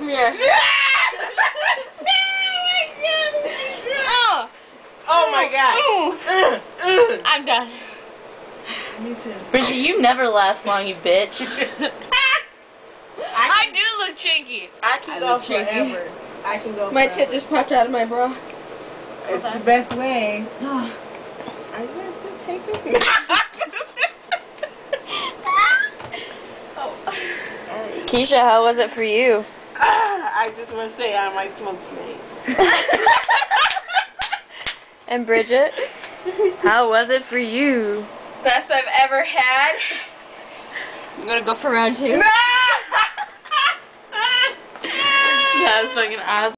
Yeah. Oh my god. I'm done. Me too. Bridget, you never last long, you bitch. I do look chinky. I can go forever. I can go My forever. tit just popped out of my bra. It's the best way. Are you guys still taking me? Keisha, how was it for you? I just want to say I might smoke tonight. And Bridget, how was it for you? Best I've ever had. I'm gonna go for round 2. That was fucking awesome.